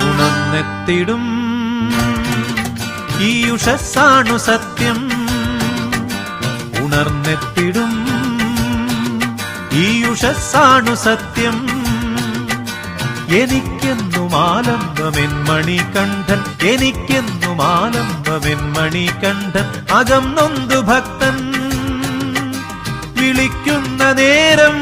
ഉണർന്നെത്തിടും ഈ ഉഷസ്സാണു സത്യം. ഉണർന്നെത്തിടും ഈ ഉഷസ്സാണു സത്യം. എനിക്കെന്നും ആലംബമെൻ മണികണ്ഠൻ, എനിക്കെന്നും ആലംബമെൻ മണികണ്ഠൻ. അകം നൊന്തു ഭക്തൻ വിളിക്കുന്ന നേരം,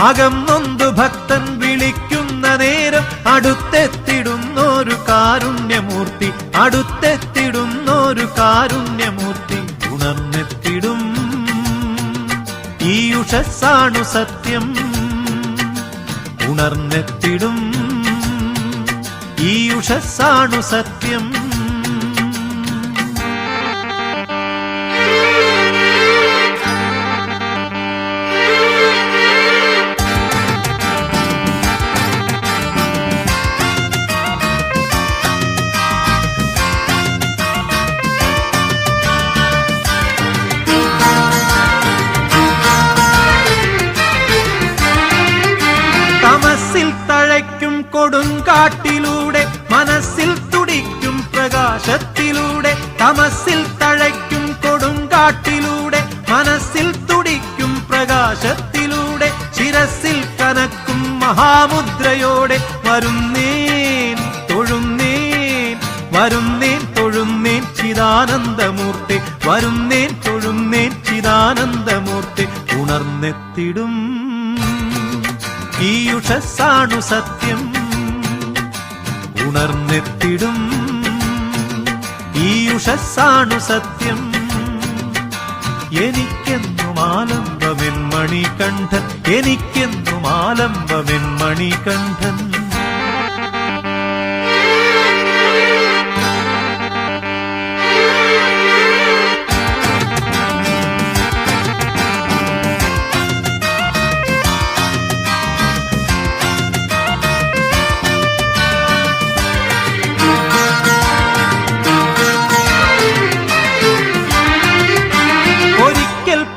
അകം നൊന്തു ഭക്തൻ വിളിക്കുന്ന നേരം അടുത്തെത്തിടുന്നൊരു കാരുണ്യമൂർത്തി, അടുത്തെത്തിടുന്നൊരു കാരുണ്യമൂർത്തി. ഉണർന്നെത്തിടും ഈ ഉഷസ്സാണു സത്യം. ഉണർന്നെത്തിടും ഈ ഉഷസ്സാണു സത്യം. തമസിൽ തഴയ്ക്കും കൊടുങ്കാട്ടിലൂടെ മനസ്സിൽ തുടിക്കും പ്രകാശത്തിലൂടെ, തമസിൽ തഴയ്ക്കും കൊടുങ്കാട്ടിലൂടെ മനസ്സിൽ തുടിക്കും പ്രകാശത്തിലൂടെ, ശിരസിൽ കനക്കും മഹാമുദ്രയോടെ വരുന്നേൻ തൊഴുന്നേൻ, വരുന്നേൻ തൊഴുന്നേൻ ചിദാനന്ദമൂർത്തി, വരുന്നേൻ തൊഴുന്നേൻ ചിദാനന്ദമൂർത്തി. ഉണർന്നെത്തിടും ഈ ഉഷസ്സാണു സത്യം. ഉണർന്നെത്തിടും ഈ ഉഷസ്സാണു സത്യം. എനിക്കെന്നും ആലംബമെൻ മണികണ്ഠൻ, എനിക്കെന്നും ആലംബമെൻ മണികണ്ഠൻ.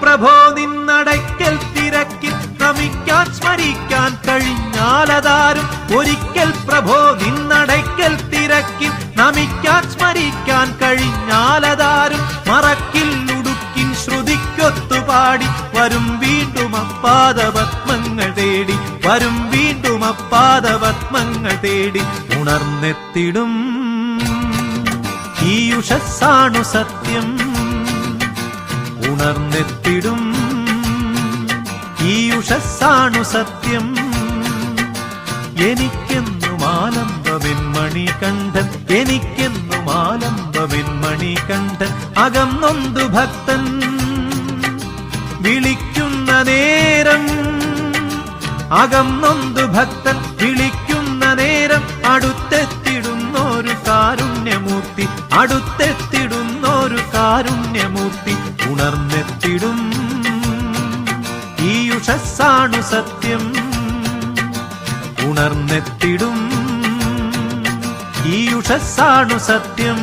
പ്രഭോ നിന്നടയ്ക്കൽ തിരക്കിൽ നമിക്കാൻ സ്മരിക്കാൻ കഴിഞ്ഞാലതാരും, ഒരിക്കൽ പ്രഭോ നിന്നടയ്ക്കൽ തിരക്കിൽ നമിക്കാൻ സ്മരിക്കാൻ കഴിഞ്ഞാലതാരും. മറക്കിൽ ഉടുക്കിൻ ശ്രുതിക്കൊത്തുപാടി വരും വീണ്ടും അപ്പാദപത്മങ്ങൾ തേടി, വരും വീണ്ടും അപ്പാദപത്മങ്ങൾ തേടി. ഉണർന്നെത്തിടും ഈ ഉഷസ്സാണു സത്യം. ഉണർന്നെത്തിടും ഈ ഉഷസ്സാണു സത്യം. എനിക്കെന്നും ആലംബമെൻ മണികണ്ഠൻ, എനിക്കെന്നും ആലംബമെൻ മണികണ്ഠൻ. അകം നൊന്തു ഭക്തൻ വിളിക്കുന്ന നേരം, അകം നൊന്തു ഭക്തൻ വിളിക്കുന്ന നേരം അടുത്തെത്തിടുന്നൊരു കാരുണ്യമൂർത്തി, അടുത്തെത്തിടുന്നൊരു കാരുണ്യമൂർത്തി. ഉണർന്നെത്തിടും ഈ ഉഷസ്സാണു സത്യം. ഉണർന്നെത്തിടും ഈ ഉഷസ്സാണു സത്യം.